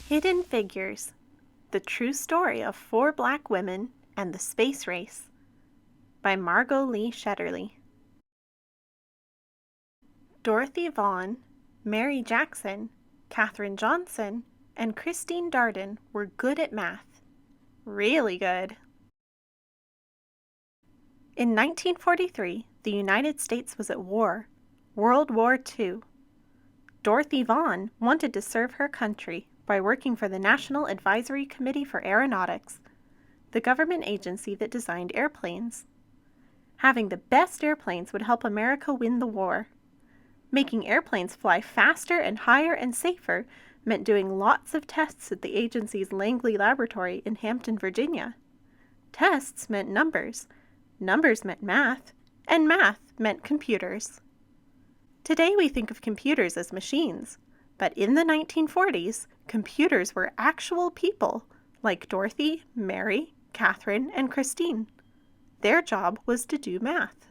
Hidden Figures: The True Story of 4 Black Women and the Space Race by Margot Lee Shetterly. Dorothy Vaughan, Mary Jackson, Katherine Johnson, and Christine Darden were good at math. Really good. In 1943, the United States was at war, World War II. Dorothy Vaughan wanted to serve her country by working for the National Advisory Committee for Aeronautics, the government agency that designed airplanes. Having the best airplanes would help America win the war. Making airplanes fly faster and higher and safer meant doing lots of tests at the agency's Langley Laboratory in Hampton, Virginia. Tests meant numbers, numbers meant math, and math meant computers. Today we think of computers as machines, but in the 1940s, computers were actual people, like Dorothy, Mary, Katherine, and Christine. Their job was to do math.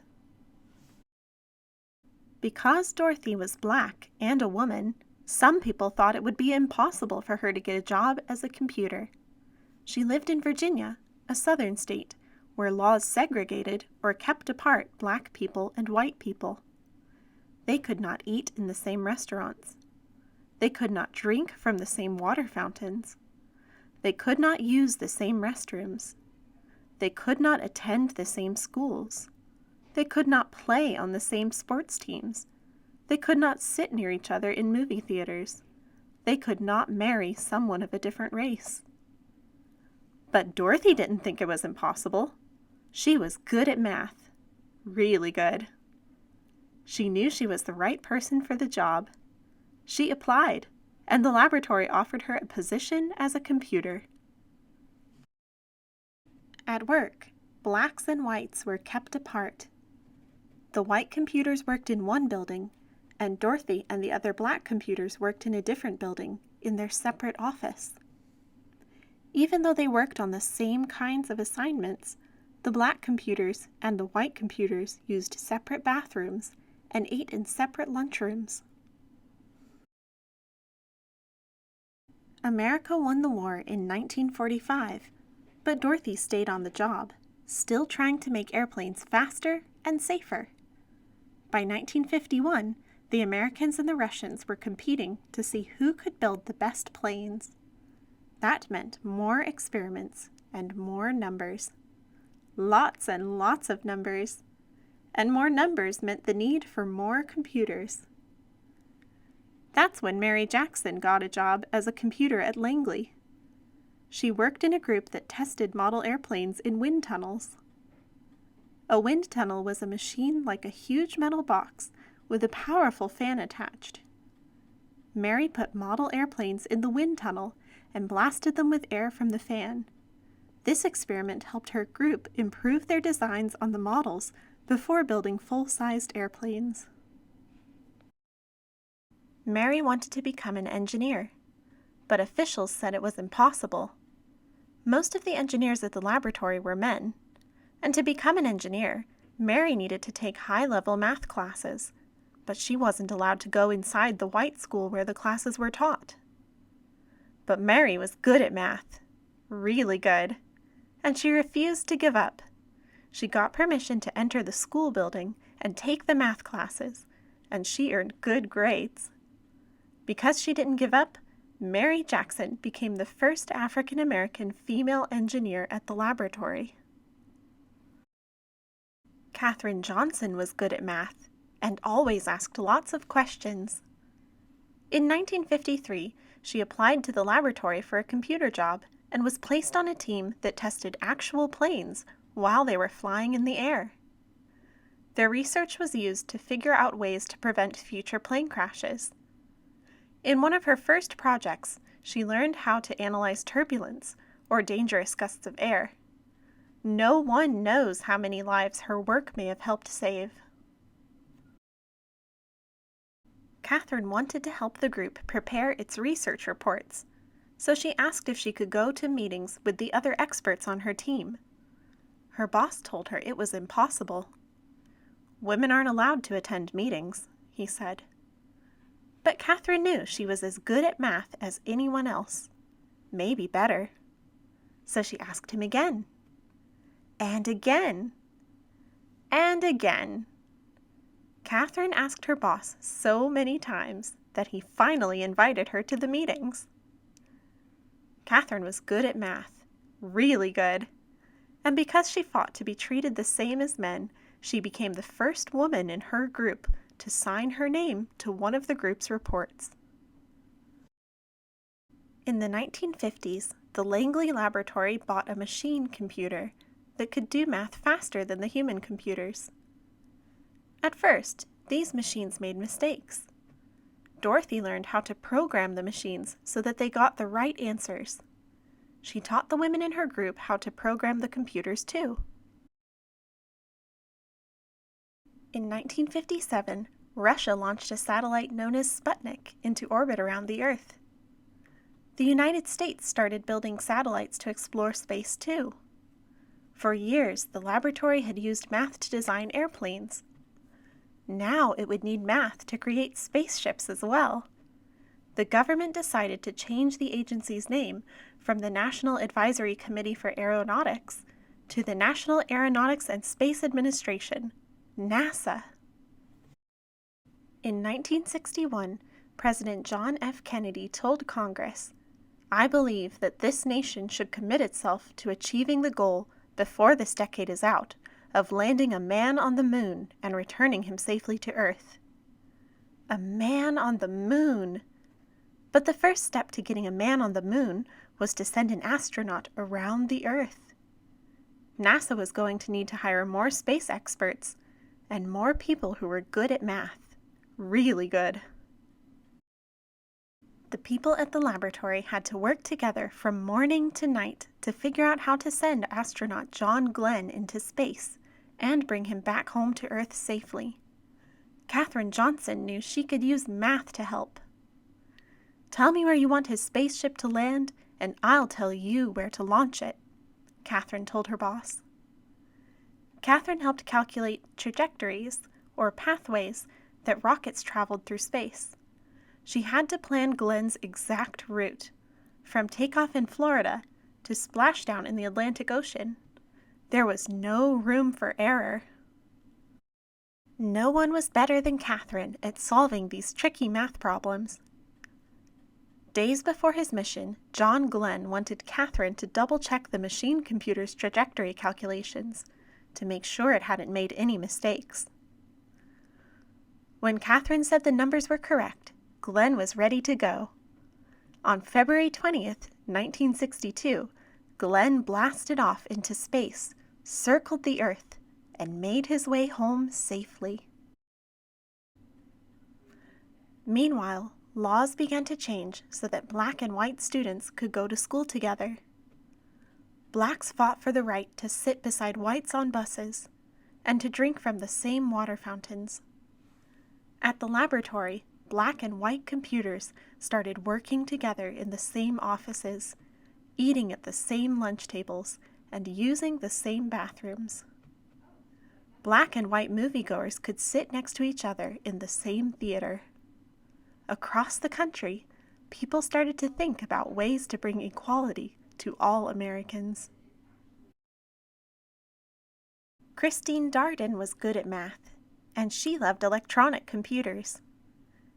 Because Dorothy was black and a woman, some people thought it would be impossible for her to get a job as a computer. She lived in Virginia, a southern state, where laws segregated or kept apart black people and white people. They could not eat in the same restaurants. They could not drink from the same water fountains. They could not use the same restrooms. They could not attend the same schools. They could not play on the same sports teams. They could not sit near each other in movie theaters. They could not marry someone of a different race. But Dorothy didn't think it was impossible. She was good at math. Really good. She knew she was the right person for the job. She applied, and the laboratory offered her a position as a computer. At work, blacks and whites were kept apart. The white computers worked in one building, and Dorothy and the other black computers worked in a different building, in their separate office. Even though they worked on the same kinds of assignments, the black computers and the white computers used separate bathrooms and ate in separate lunchrooms. America won the war in 1945, but Dorothy stayed on the job, still trying to make airplanes faster and safer. By 1951, the Americans and the Russians were competing to see who could build the best planes. That meant more experiments and more numbers. Lots and lots of numbers. And more numbers meant the need for more computers. That's when Mary Jackson got a job as a computer at Langley. She worked in a group that tested model airplanes in wind tunnels. A wind tunnel was a machine like a huge metal box with a powerful fan attached. Mary put model airplanes in the wind tunnel and blasted them with air from the fan. This experiment helped her group improve their designs on the models before building full-sized airplanes. Mary wanted to become an engineer, but officials said it was impossible. Most of the engineers at the laboratory were men, and to become an engineer, Mary needed to take high-level math classes, but she wasn't allowed to go inside the white school where the classes were taught. But Mary was good at math, really good, and she refused to give up. She got permission to enter the school building and take the math classes, and she earned good grades. Because she didn't give up, Mary Jackson became the first African-American female engineer at the laboratory. Katherine Johnson was good at math and always asked lots of questions. In 1953, she applied to the laboratory for a computer job and was placed on a team that tested actual planes while they were flying in the air. Their research was used to figure out ways to prevent future plane crashes. In one of her first projects, she learned how to analyze turbulence, or dangerous gusts of air. No one knows how many lives her work may have helped save. Katherine wanted to help the group prepare its research reports, so she asked if she could go to meetings with the other experts on her team. Her boss told her it was impossible. "Women aren't allowed to attend meetings," he said. But Katherine knew she was as good at math as anyone else. maybe better. So she asked him again, and again, and again. Catherine asked her boss so many times that he finally invited her to the meetings. Catherine was good at math, really good, and because she fought to be treated the same as men, she became the first woman in her group to sign her name to one of the group's reports. In the 1950s, the Langley Laboratory bought a machine computer that could do math faster than the human computers. At first, these machines made mistakes. Dorothy learned how to program the machines so that they got the right answers. She taught the women in her group how to program the computers too. In 1957, Russia launched a satellite known as Sputnik into orbit around the Earth. The United States started building satellites to explore space too. For years, the laboratory had used math to design airplanes. Now it would need math to create spaceships as well. The government decided to change the agency's name from the National Advisory Committee for Aeronautics to the National Aeronautics and Space Administration, NASA. In 1961, President John F. Kennedy told Congress, "I believe that this nation should commit itself to achieving the goal before this decade is out of landing a man on the moon and returning him safely to Earth." A man on the moon! But the first step to getting a man on the moon was to send an astronaut around the Earth. NASA was going to need to hire more space experts and more people who were good at math. Really good. The people at the laboratory had to work together from morning to night to figure out how to send astronaut John Glenn into space and bring him back home to Earth safely. Katherine Johnson knew she could use math to help. "Tell me where you want his spaceship to land, and I'll tell you where to launch it," Katherine told her boss. Katherine helped calculate trajectories, or pathways, that rockets traveled through space. She had to plan Glenn's exact route, from takeoff in Florida to splashdown in the Atlantic Ocean. There was no room for error. No one was better than Katherine at solving these tricky math problems. Days before his mission, John Glenn wanted Katherine to double-check the machine computer's trajectory calculations to make sure it hadn't made any mistakes. When Katherine said the numbers were correct, Glenn was ready to go. On February 20th, 1962, Glenn blasted off into space, circled the Earth, and made his way home safely. Meanwhile, laws began to change so that black and white students could go to school together. Blacks fought for the right to sit beside whites on buses and to drink from the same water fountains. At the laboratory, black and white computers started working together in the same offices, eating at the same lunch tables, and using the same bathrooms. Black and white moviegoers could sit next to each other in the same theater. Across the country, people started to think about ways to bring equality to all Americans. Christine Darden was good at math, and she loved electronic computers.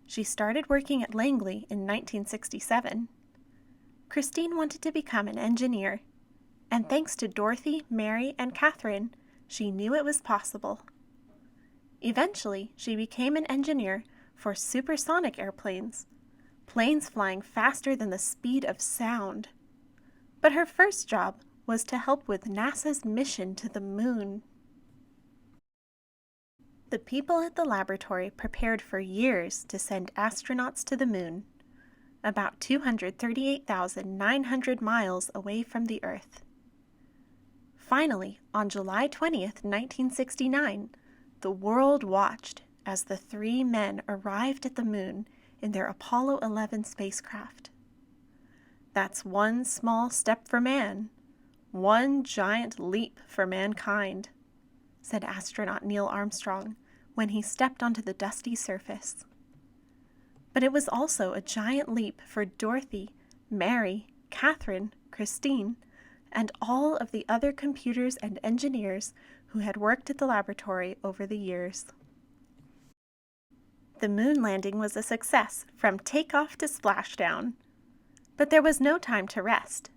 She started working at Langley in 1967. Christine wanted to become an engineer, and thanks to Dorothy, Mary, and Catherine, she knew it was possible. Eventually, she became an engineer for supersonic airplanes, planes flying faster than the speed of sound. But her first job was to help with NASA's mission to the moon. The people at the laboratory prepared for years to send astronauts to the moon, about 238,900 miles away from the Earth. Finally, on July 20th, 1969, the world watched as the three men arrived at the moon in their Apollo 11 spacecraft. That's one small step for man, one giant leap for mankind, said astronaut Neil Armstrong when he stepped onto the dusty surface. But it was also a giant leap for Dorothy, Mary, Catherine, Christine, and all of the other computers and engineers who had worked at the laboratory over the years. The moon landing was a success from takeoff to splashdown. But there was no time to rest.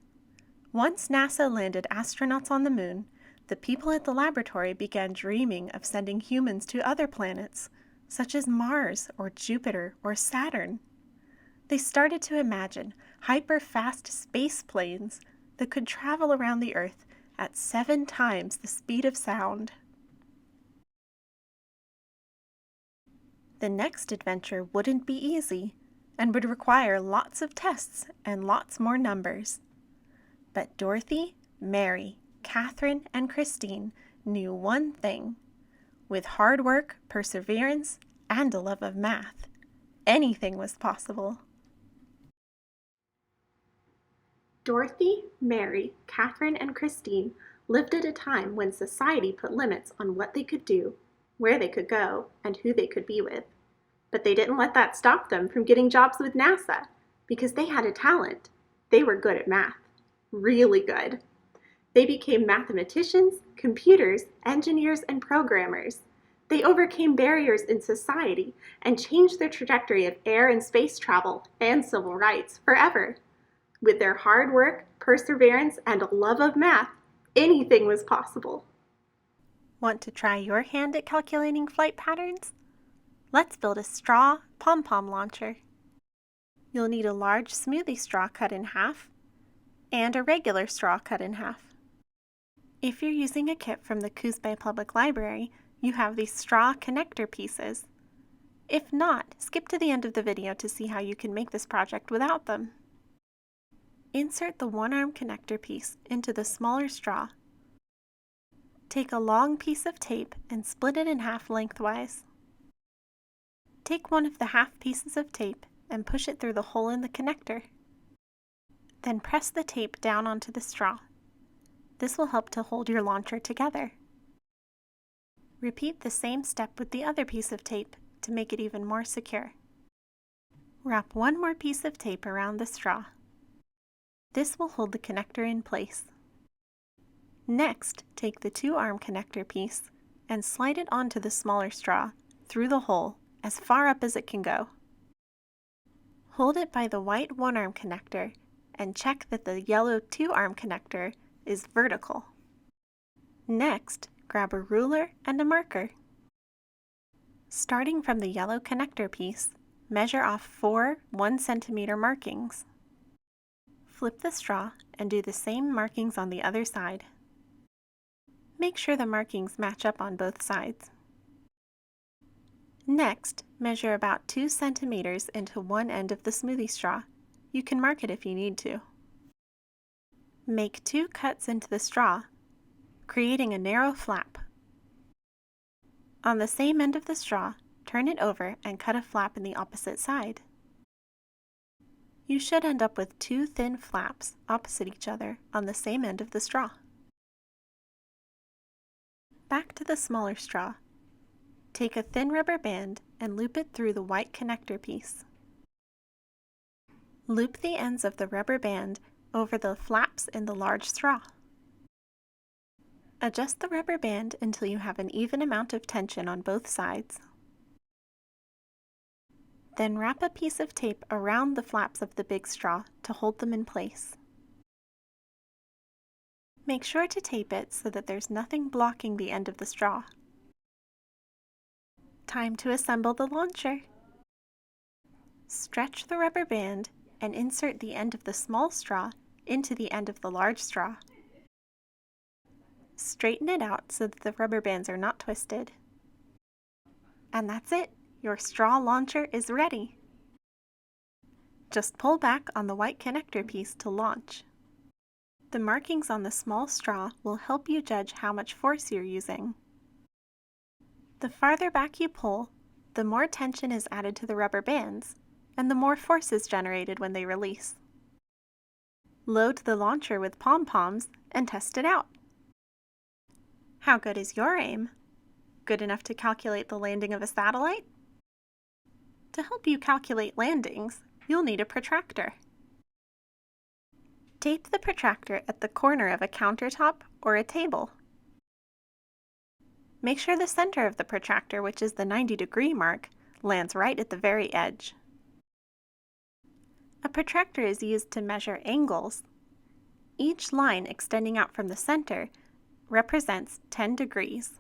Once NASA landed astronauts on the moon, the people at the laboratory began dreaming of sending humans to other planets, such as Mars or Jupiter or Saturn. They started to imagine hyper-fast space planes that could travel around the Earth at 7 times the speed of sound. The next adventure wouldn't be easy and would require lots of tests and lots more numbers. But Dorothy, Mary, Catherine, and Christine knew one thing. With hard work, perseverance, and a love of math, anything was possible. Dorothy, Mary, Catherine, and Christine lived at a time when society put limits on what they could do, where they could go, and who they could be with. But they didn't let that stop them from getting jobs with NASA, because they had a talent. They were good at math. Really good. They became mathematicians, computers, engineers, and programmers. They overcame barriers in society and changed the trajectory of air and space travel and civil rights forever. With their hard work, perseverance, and a love of math, anything was possible. Want to try your hand at calculating flight patterns? Let's build a straw Pom Pom Launcher. You'll need a large smoothie straw cut in half and a regular straw cut in half. If you're using a kit from the Coos Bay Public Library, you have these straw connector pieces. If not, skip to the end of the video to see how you can make this project without them. Insert the one-arm connector piece into the smaller straw. Take a long piece of tape and split it in half lengthwise. Take one of the half pieces of tape and push it through the hole in the connector. Then press the tape down onto the straw. This will help to hold your launcher together. Repeat the same step with the other piece of tape to make it even more secure. Wrap one more piece of tape around the straw. This will hold the connector in place. Next, take the two-arm connector piece and slide it onto the smaller straw through the hole as far up as it can go. Hold it by the white one-arm connector and check that the yellow two-arm connector is vertical. Next, grab a ruler and a marker. Starting from the yellow connector piece, measure off 4 1-centimeter markings. Flip the straw and do the same markings on the other side. Make sure the markings match up on both sides. Next, measure about 2 centimeters into one end of the smoothie straw. You can mark it if you need to. Make 2 cuts into the straw, creating a narrow flap. On the same end of the straw, turn it over and cut a flap in the opposite side. You should end up with 2 thin flaps opposite each other on the same end of the straw. Back to the smaller straw. Take a thin rubber band and loop it through the white connector piece. Loop the ends of the rubber band over the flaps in the large straw. Adjust the rubber band until you have an even amount of tension on both sides. Then wrap a piece of tape around the flaps of the big straw to hold them in place. Make sure to tape it so that there's nothing blocking the end of the straw. Time to assemble the launcher. Stretch the rubber band and insert the end of the small straw into the end of the large straw. Straighten it out so that the rubber bands are not twisted. And that's it! Your straw launcher is ready! Just pull back on the white connector piece to launch. The markings on the small straw will help you judge how much force you're using. The farther back you pull, the more tension is added to the rubber bands, and the more force is generated when they release. Load the launcher with pom-poms and test it out. How good is your aim? Good enough to calculate the landing of a satellite? To help you calculate landings, you'll need a protractor. Tape the protractor at the corner of a countertop or a table. Make sure the center of the protractor, which is the 90-degree mark, lands right at the very edge. A protractor is used to measure angles. Each line extending out from the center represents 10 degrees.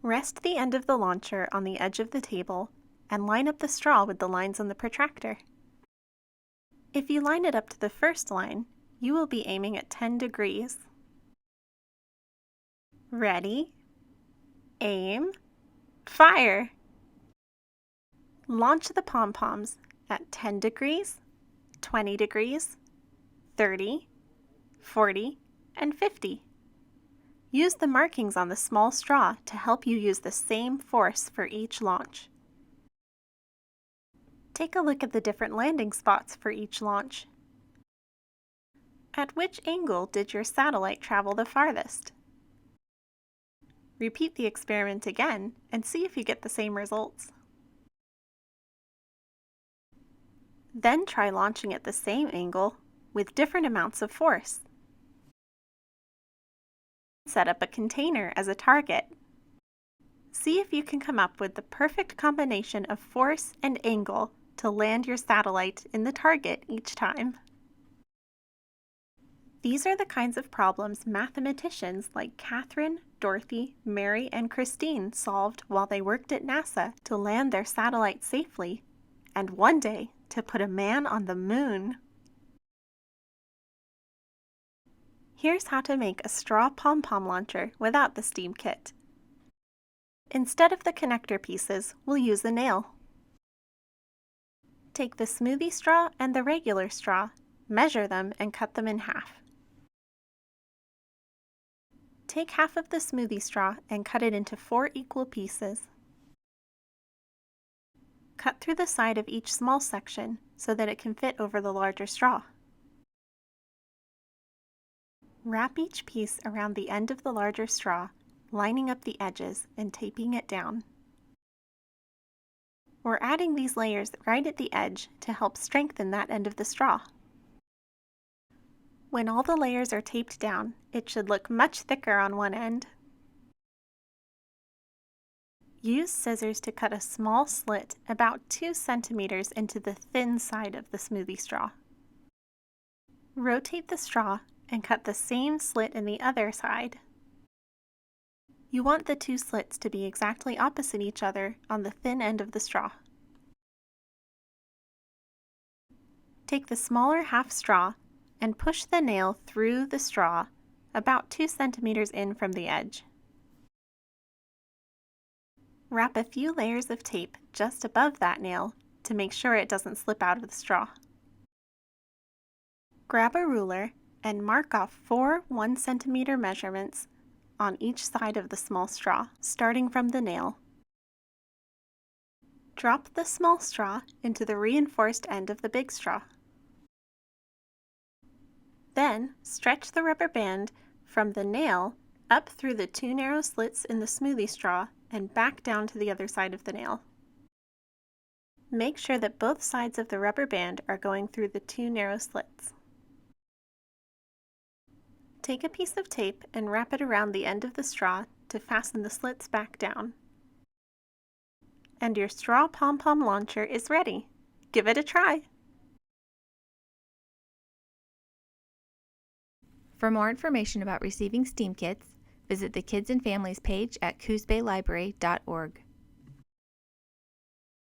Rest the end of the launcher on the edge of the table and line up the straw with the lines on the protractor. If you line it up to the first line, you will be aiming at 10 degrees. Ready, aim, fire! Launch the pom-poms at 10 degrees, 20 degrees, 30, 40, and 50. Use the markings on the small straw to help you use the same force for each launch. Take a look at the different landing spots for each launch. At which angle did your satellite travel the farthest? Repeat the experiment again and see if you get the same results. Then try launching at the same angle with different amounts of force. Set up a container as a target. See if you can come up with the perfect combination of force and angle to land your satellite in the target each time. These are the kinds of problems mathematicians like Catherine, Dorothy, Mary, and Christine solved while they worked at NASA to land their satellite safely, and one day to put a man on the moon. Here's how to make a straw pom-pom launcher without the STEAM kit. Instead of the connector pieces, we'll use a nail. Take the smoothie straw and the regular straw, measure them, and cut them in half. Take half of the smoothie straw and cut it into 4 equal pieces. Cut through the side of each small section so that it can fit over the larger straw. Wrap each piece around the end of the larger straw, lining up the edges and taping it down. We're adding these layers right at the edge to help strengthen that end of the straw. When all the layers are taped down, it should look much thicker on one end. Use scissors to cut a small slit about 2 centimeters into the thin side of the smoothie straw. Rotate the straw and cut the same slit in the other side. You want the 2 slits to be exactly opposite each other on the thin end of the straw. Take the smaller half straw and push the nail through the straw about 2 centimeters in from the edge. Wrap a few layers of tape just above that nail to make sure it doesn't slip out of the straw. Grab a ruler and mark off 4 1-centimeter measurements on each side of the small straw, starting from the nail. Drop the small straw into the reinforced end of the big straw. Then, stretch the rubber band from the nail up through the 2 narrow slits in the smoothie straw and back down to the other side of the nail. Make sure that both sides of the rubber band are going through the 2 narrow slits. Take a piece of tape and wrap it around the end of the straw to fasten the slits back down. And your straw pom-pom launcher is ready. Give it a try! For more information about receiving STEAM kits, visit the Kids and Families page at coosbaylibrary.org.